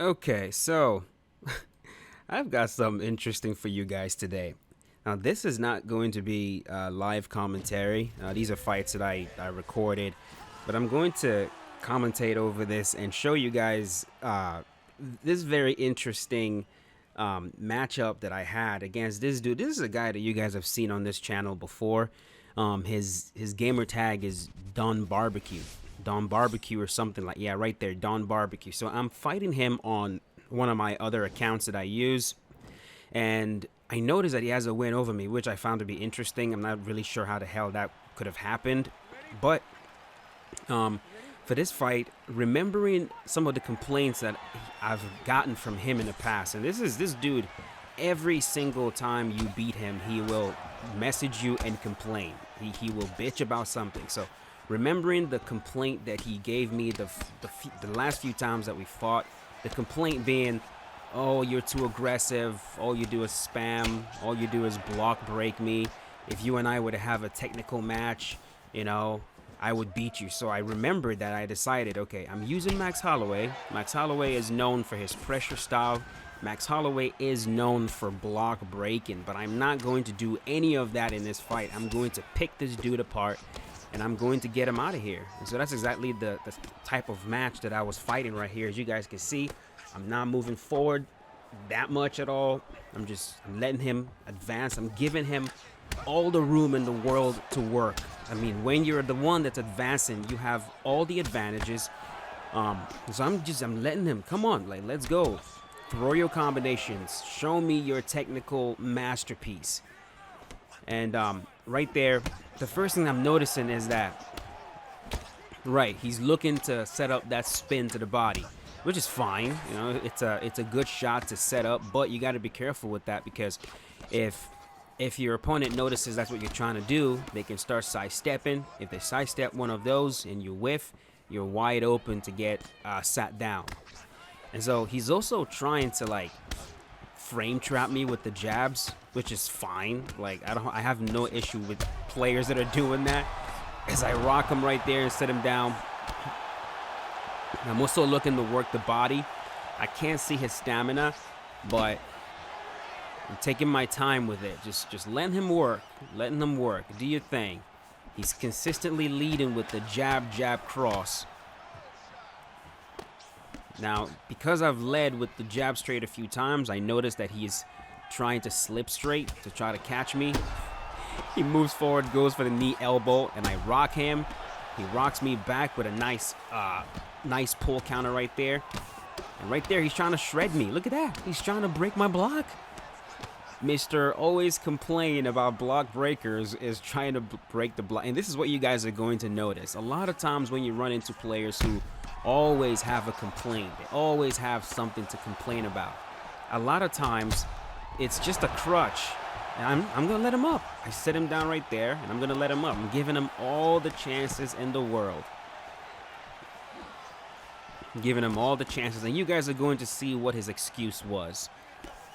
Okay, so I've got something interesting for you guys today. Now, this is not going to be live commentary. These are fights that I recorded, but I'm going to commentate over this and show you guys this very interesting matchup that I had against this dude. This is a guy that you guys have seen on this channel before. His gamer tag is Don Barbecue. Don Barbecue or something like, yeah, right there, Don Barbecue. So I'm fighting him on one of my other accounts that I use, and I noticed that he has a win over me, which I found to be interesting. I'm not really sure how the hell that could have happened, but for this fight, remembering some of the complaints that I've gotten from him in the past, and this dude, every single time you beat him, he will message you and complain. He will bitch about something. So remembering the complaint that he gave me the last few times that we fought, the complaint being, oh, you're too aggressive, all you do is spam, all you do is block break me. If you and I were to have a technical match, you know, I would beat you. So I remembered that. I decided, okay, I'm using Max Holloway. Max Holloway is known for his pressure style. Max Holloway is known for block breaking, but I'm not going to do any of that in this fight. I'm going to pick this dude apart, and I'm going to get him out of here. And so that's exactly the type of match that I was fighting right here. As you guys can see, I'm not moving forward that much at all. I'm letting him advance. I'm giving him all the room in the world to work. I mean, when you're the one that's advancing, you have all the advantages. So I'm letting him, come on, like, let's go. Throw your combinations. Show me your technical masterpiece. And right there, the first thing I'm noticing is that, right, he's looking to set up that spin to the body, which is fine. You know, it's a good shot to set up, but you got to be careful with that, because if your opponent notices that's what you're trying to do, they can start sidestepping. If they sidestep one of those and you whiff, you're wide open to get sat down. And so he's also trying to, like, frame trap me with the jabs, which is fine. Like, I have no issue with players that are doing that, as I rock him right there and set him down. I'm also looking to work the body. I can't see his stamina, but I'm taking my time with it. Just letting him work. Letting him work. Do your thing. He's consistently leading with the jab cross. Now, because I've led with the jab straight a few times, I noticed that he's trying to slip straight to try to catch me. He moves forward, goes for the knee elbow, and I rock him. He rocks me back with a nice pull counter right there. And right there, he's trying to shred me. Look at that. He's trying to break my block. Mr. Always Complain About Block Breakers is trying to break the block. And this is what you guys are going to notice. A lot of times when you run into players who always have a complaint, they always have something to complain about, a lot of times it's just a crutch. And I'm going to let him up. I set him down right there, and I'm going to let him up. I'm giving him all the chances in the world. I'm giving him all the chances, and you guys are going to see what his excuse was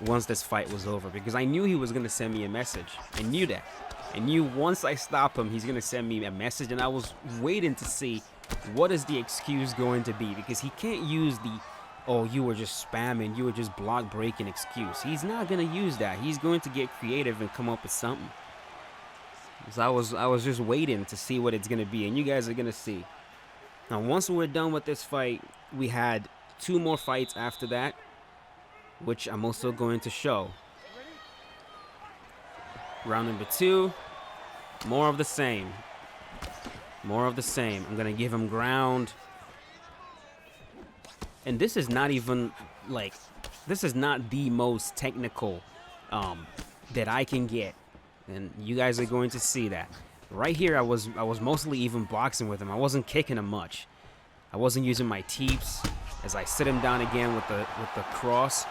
once this fight was over, because I knew he was going to send me a message. I knew that. I knew once I stop him, he's going to send me a message, and I was waiting to see what is the excuse going to be, because he can't use the, oh, you were just spamming, you were just block breaking excuse. He's not going to use that. He's going to get creative and come up with something. So I was just waiting to see what it's going to be, and you guys are going to see. Now, once we're done with this fight, we had 2 more fights after that, which I'm also going to show. Round number 2, more of the same. More of the same. I'm going to give him ground. And this is not even, like, this is not the most technical that I can get. And you guys are going to see that. Right here, I was mostly even boxing with him. I wasn't kicking him much. I wasn't using my teeps as I sit him down again with the cross,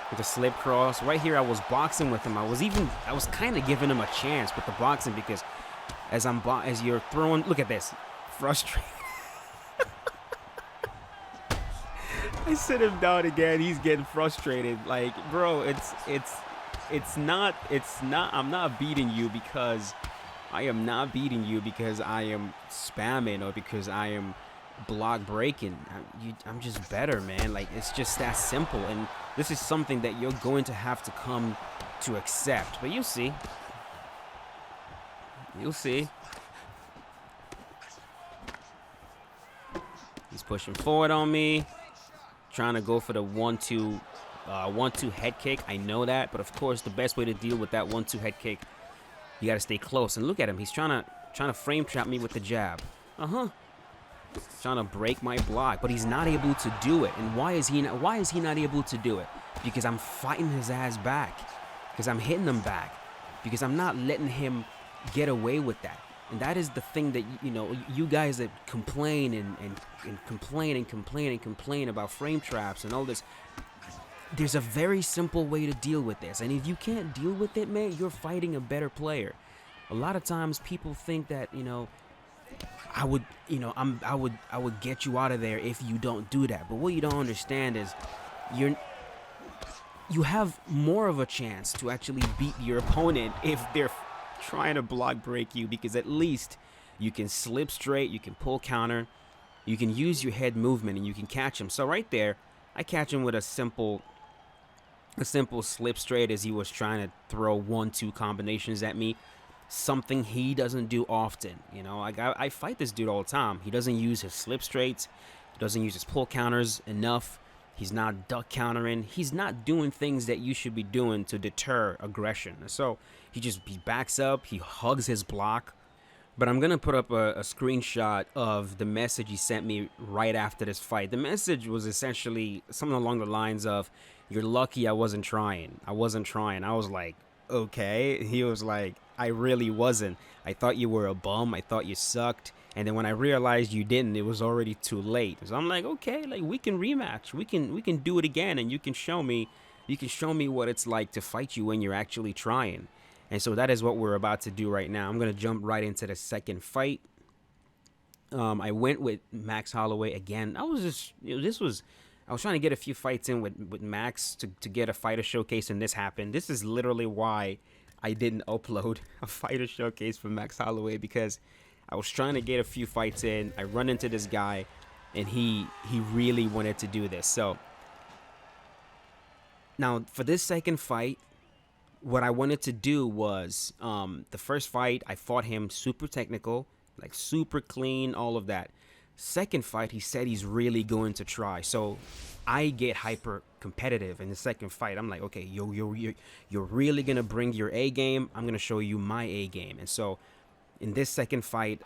with the slip cross. Right here, I was boxing with him. I was kind of giving him a chance with the boxing, because as you're throwing, look at this, frustrated. I sit him down again. He's getting frustrated. Like, bro, it's not. I'm not beating you because I am not beating you because I am spamming or because I am block breaking. I'm just better, man. Like, it's just that simple. And this is something that you're going to have to come to accept. But you'll see. You'll see. He's pushing forward on me, trying to go for the 1-2 head kick. I know that, but of course, the best way to deal with that 1-2 head kick, you got to stay close. And look at him. He's trying to frame trap me with the jab. Trying to break my block, but he's not able to do it. And why is he not able to do it? Because I'm fighting his ass back. Because I'm hitting him back. Because I'm not letting him get away with that. And that is the thing that, you know, you guys that complain and complain about frame traps and all this. There's a very simple way to deal with this. And if you can't deal with it, man, you're fighting a better player. A lot of times people think that, you know, I would get you out of there if you don't do that. But what you don't understand is you have more of a chance to actually beat your opponent if they're trying to block break you, because at least you can slip straight, you can pull counter, you can use your head movement, and you can catch him. So right there, I catch him with a simple slip straight as he was trying to throw 1-2 combinations at me. Something he doesn't do often. You know, I fight this dude all the time. He doesn't use his slip straights. He doesn't use his pull counters enough. He's not duck countering. He's not doing things that you should be doing to deter aggression. So he backs up. He hugs his block. But I'm going to put up a screenshot of the message he sent me right after this fight. The message was essentially something along the lines of, "You're lucky I wasn't trying. I wasn't trying." I was like, okay. He was like, "I really wasn't. I thought you were a bum. I thought you sucked. And then when I realized you didn't, it was already too late." So I'm like, okay, like we can rematch. We can do it again, and you can show me what it's like to fight you when you're actually trying. And so that is what we're about to do right now. I'm gonna jump right into the second fight. I went with Max Holloway again. I was trying to get a few fights in with Max to get a fighter showcase, and this happened. This is literally why I didn't upload a fighter showcase for Max Holloway, because I was trying to get a few fights in. I run into this guy, and he really wanted to do this. So now for this second fight, what I wanted to do was, the first fight, I fought him super technical, like super clean, all of that. Second fight, he said he's really going to try. So I get hyper competitive in the second fight. I'm like, okay, you're really going to bring your A game. I'm going to show you my A game. And so in this second fight,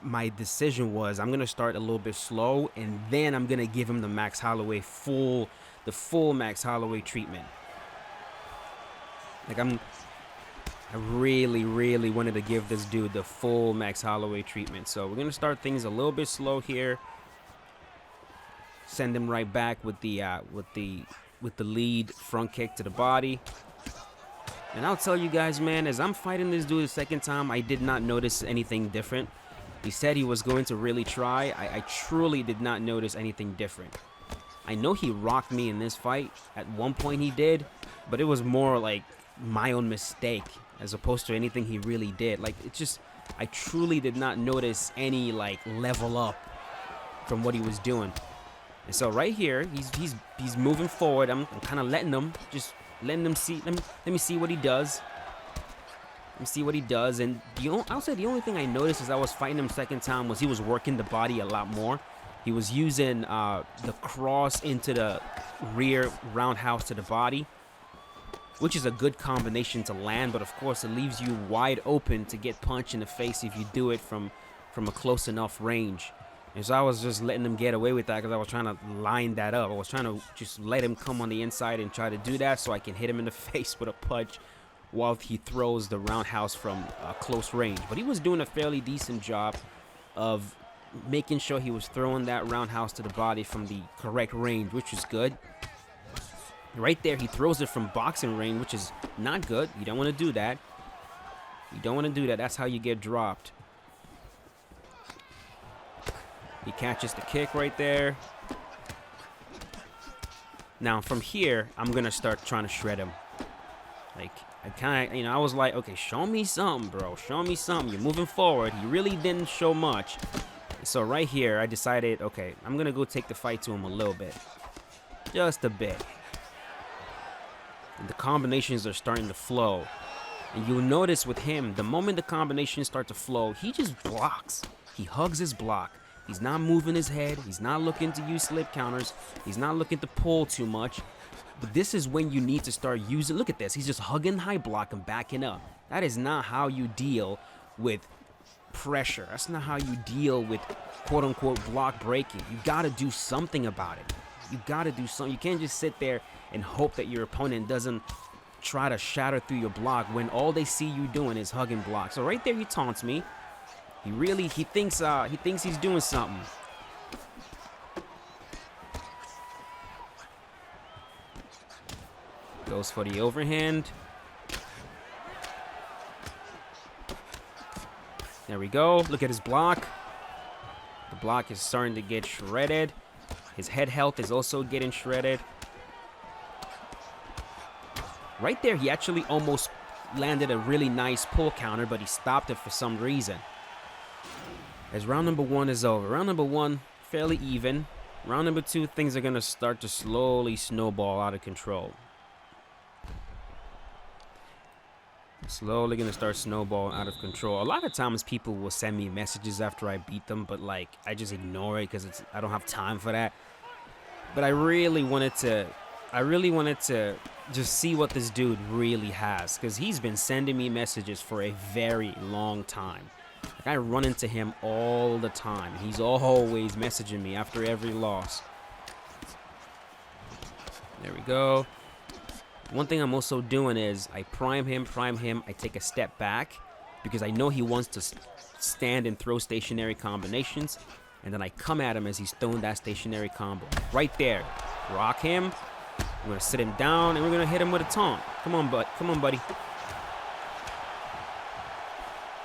my decision was I'm going to start a little bit slow, and then I'm going to give him the Max Holloway the full Max Holloway treatment. Like I really, really wanted to give this dude the full Max Holloway treatment. So we're going to start things a little bit slow here. Send him right back with the lead front kick to the body. And I'll tell you guys, man, as I'm fighting this dude the second time, I did not notice anything different. He said he was going to really try. I truly did not notice anything different. I know he rocked me in this fight. At one point he did, but it was more like my own mistake as opposed to anything he really did. Like, it's just, I truly did not notice any like level up from what he was doing. And so right here, he's moving forward. I'm kind of letting him see. Let me see what he does. Let me see what he does. And I'll say the only thing I noticed as I was fighting him second time was he was working the body a lot more. He was using the cross into the rear roundhouse to the body, which is a good combination to land, but of course it leaves you wide open to get punched in the face if you do it from a close enough range. And so I was just letting him get away with that because I was trying to line that up. I was trying to just let him come on the inside and try to do that so I can hit him in the face with a punch while he throws the roundhouse from close range. But he was doing a fairly decent job of making sure he was throwing that roundhouse to the body from the correct range, which is good. Right there, he throws it from boxing range, which is not good. You don't want to do that. You don't want to do that. That's how you get dropped. He catches the kick right there. Now, from here, I'm going to start trying to shred him. Like, I was like, okay, show me something, bro. Show me something. You're moving forward. He really didn't show much. So right here, I decided, okay, I'm going to go take the fight to him a little bit. Just a bit. And the combinations are starting to flow. And you'll notice with him, the moment the combinations start to flow, he just blocks. He hugs his block. He's not moving his head. He's not looking to use slip counters. He's not looking to pull too much. But this is when you need to start using, look at this. He's just hugging high block and backing up. That is not how you deal with pressure. That's not how you deal with quote unquote block breaking. You got to do something about it. You got to do something. You can't just sit there and hope that your opponent doesn't try to shatter through your block when all they see you doing is hugging block. So right there he taunts me. He thinks he's doing something. Goes for the overhand. There we go. Look at his block. The block is starting to get shredded. His head health is also getting shredded. Right there, he actually almost landed a really nice pull counter, but he stopped it for some reason. As round number 1 is over. Round number 1, fairly even. Round number 2, things are going to start to slowly snowball out of control. Slowly going to start snowballing out of control. A lot of times people will send me messages after I beat them, but like I just ignore it because I don't have time for that. But I really wanted to just see what this dude really has, because he's been sending me messages for a very long time. Like I run into him all the time. He's always messaging me after every loss. There we go. One thing I'm also doing is I prime him, I take a step back because I know he wants to stand and throw stationary combinations, and then I come at him as he's throwing that stationary combo. Right there. Rock him. We're going to sit him down, and we're going to hit him with a taunt. Come on, buddy.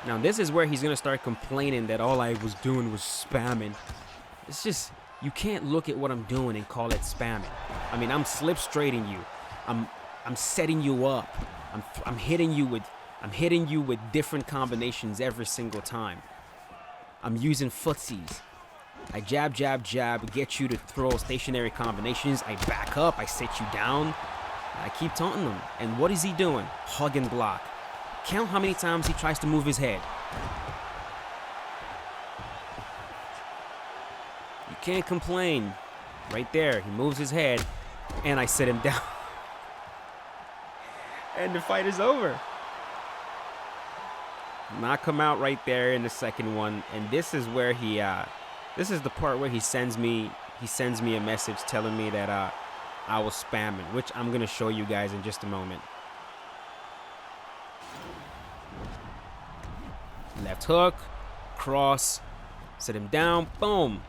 Now, this is where he's going to start complaining that all I was doing was spamming. It's just, you can't look at what I'm doing and call it spamming. I mean, I'm slip straighting you. I'm setting you up. I'm hitting you with different combinations every single time. I'm using footsies. I jab, get you to throw stationary combinations. I back up, I sit you down. I keep taunting him. And what is he doing? Hug and block. Count how many times he tries to move his head. You can't complain. Right there, he moves his head, and I sit him down. And the fight is over. Knock him out right there in the second one. And this is where this is the part where he sends me a message telling me that I was spamming, which I'm gonna show you guys in just a moment. Left hook, cross, sit him down, boom.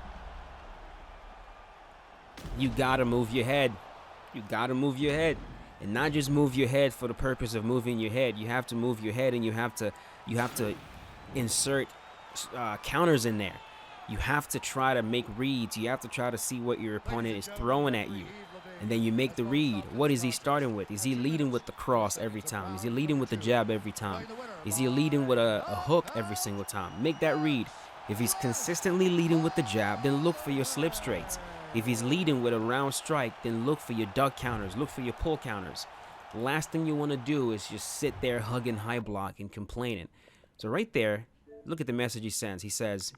You gotta move your head. You gotta move your head. And not just move your head for the purpose of moving your head. You have to move your head, and you have to insert counters in there. You have to try to make reads. You have to try to see what your opponent is throwing at you. And then you make the read. What is he starting with? Is he leading with the cross every time? Is he leading with the jab every time? Is he leading with a hook every single time? Make that read. If he's consistently leading with the jab, then look for your slip straights. If he's leading with a round strike, then look for your duck counters. Look for your pull counters. The last thing you want to do is just sit there hugging high block and complaining. So right there, look at the message he sends. He says,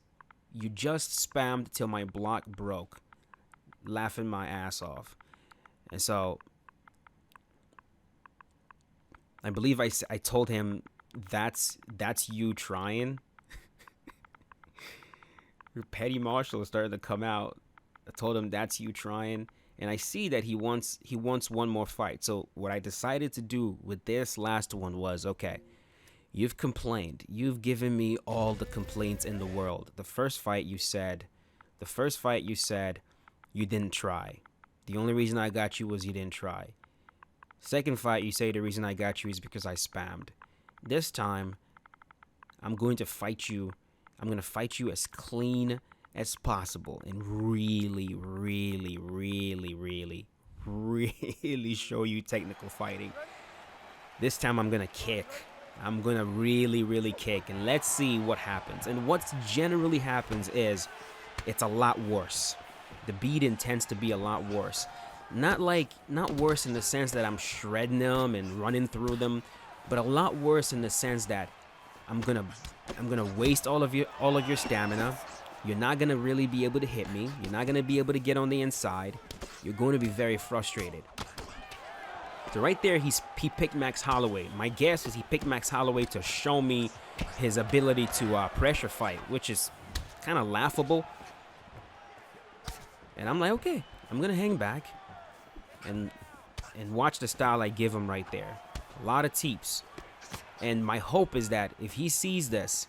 "You just spammed till my block broke." Laughing my ass off. And so I believe I told him, that's you trying. Your petty marshal started to come out. I told him, that's you trying. And I see that he wants one more fight. So what I decided to do with this last one was, okay, you've complained. You've given me all the complaints in the world. The first fight you said you didn't try. The only reason I got you was you didn't try. Second fight, you say the reason I got you is because I spammed. This time, I'm going to fight you. I'm going to fight you as clean as possible and really show you technical fighting. This time I'm going to kick. I'm gonna really kick, and let's see what happens. And what generally happens is it's a lot worse. The beating tends to be a lot worse. Not worse in the sense that I'm shredding them and running through them, but a lot worse in the sense that I'm gonna waste all of your stamina. You're not gonna really be able to hit me. You're not gonna be able to get on the inside. You're going to be very frustrated. So right there, he picked Max Holloway. My guess is he picked Max Holloway to show me his ability to pressure fight, which is kind of laughable. And I'm like, okay, I'm gonna hang back and watch the style I give him right there. A lot of teeps. And my hope is that if he sees this,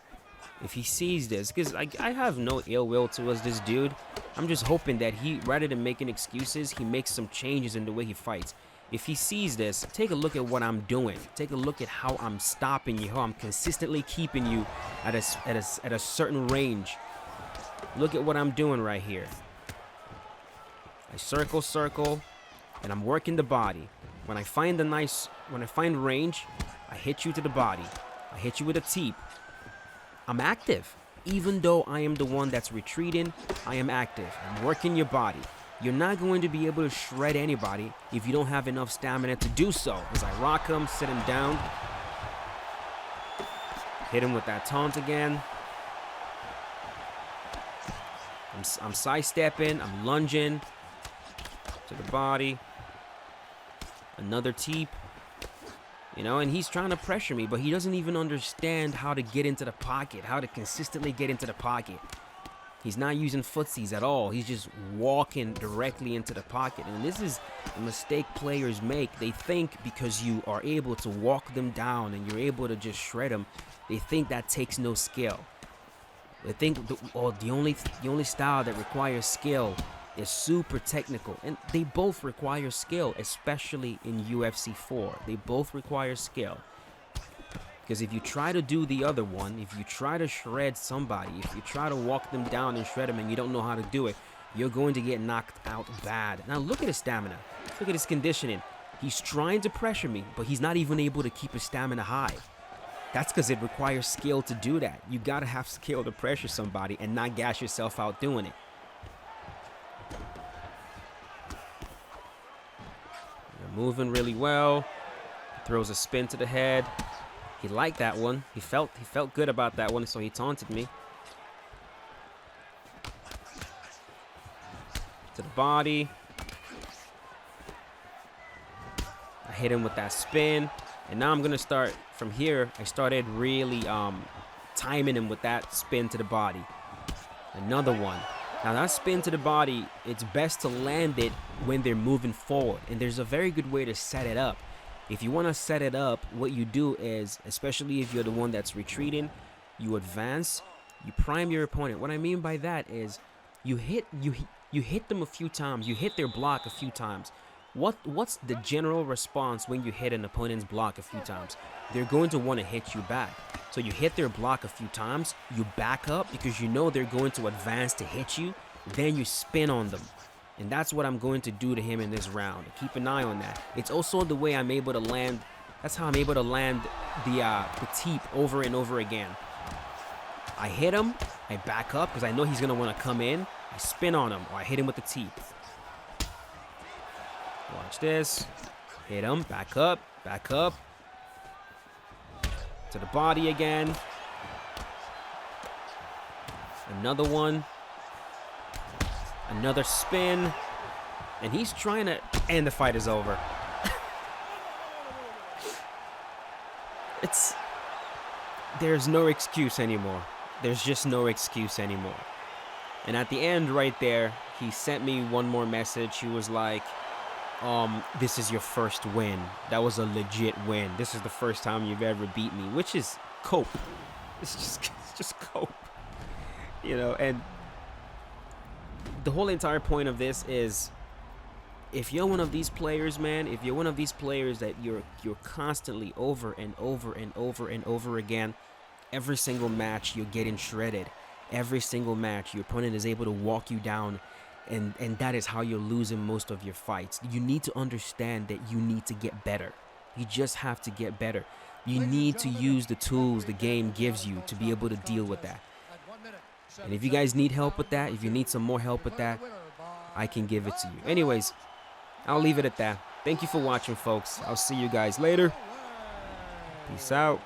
because I have no ill will towards this dude, I'm just hoping that he, rather than making excuses, he makes some changes in the way he fights. If he sees this, take a look at what I'm doing. Take a look at how I'm stopping you, how I'm consistently keeping you at a certain range. Look at what I'm doing right here. I circle, and I'm working the body. When I find range, I hit you to the body. I hit you with a teep. I'm active. Even though I am the one that's retreating, I am active. I'm working your body. You're not going to be able to shred anybody if you don't have enough stamina to do so. As I rock him, sit him down. Hit him with that taunt again. I'm sidestepping. I'm lunging to the body. Another teep. You know, and he's trying to pressure me, but he doesn't even understand how to get into the pocket, how to consistently get into the pocket. He's not using footsies at all. He's just walking directly into the pocket. And this is a mistake players make. They think because you are able to walk them down and you're able to just shred them, they think that takes no skill. They think the only style that requires skill is super technical, and they both require skill, especially in UFC 4. They both require skill. Because if you try to do the other one, if you try to shred somebody, if you try to walk them down and shred them and you don't know how to do it, you're going to get knocked out bad. Now look at his stamina. Look at his conditioning. He's trying to pressure me, but he's not even able to keep his stamina high. That's because it requires skill to do that. You gotta have skill to pressure somebody and not gas yourself out doing it. You're moving really well. Throws a spin to the head. He liked that one. He felt good about that one, so he taunted me. To the body. I hit him with that spin. And now I'm going to start from here. I started really timing him with that spin to the body. Another one. Now that spin to the body, it's best to land it when they're moving forward. And there's a very good way to set it up. If you want to set it up, what you do is, especially if you're the one that's retreating, you advance, you prime your opponent. What I mean by that is you hit them a few times, you hit their block a few times. What's the general response when you hit an opponent's block a few times? They're going to want to hit you back. So you hit their block a few times, you back up because you know they're going to advance to hit you, then you spin on them. And that's what I'm going to do to him in this round. Keep an eye on that. It's also the way I'm able to land. That's how I'm able to land the teep over and over again. I hit him. I back up because I know he's going to want to come in. I spin on him or I hit him with the teep. Watch this. Hit him. Back up. Back up. To the body again. Another one. Another spin. And he's trying to... And the fight is over. There's no excuse anymore. There's just no excuse anymore. And at the end right there, he sent me one more message. He was like, this is your first win. That was a legit win. This is the first time you've ever beat me, which is cope. It's just cope. You know, and the whole entire point of this is, if you're one of these players, man, if you're one of these players that you're constantly over and over and over and over again, every single match you're getting shredded. Every single match your opponent is able to walk you down, and that is how you're losing most of your fights. You need to understand that you need to get better. You just have to get better. You need to use the tools the game gives you to be able to deal with that. And if you guys need help with that, if you need some more help with that, I can give it to you. Anyways, I'll leave it at that. Thank you for watching, folks. I'll see you guys later. Peace out.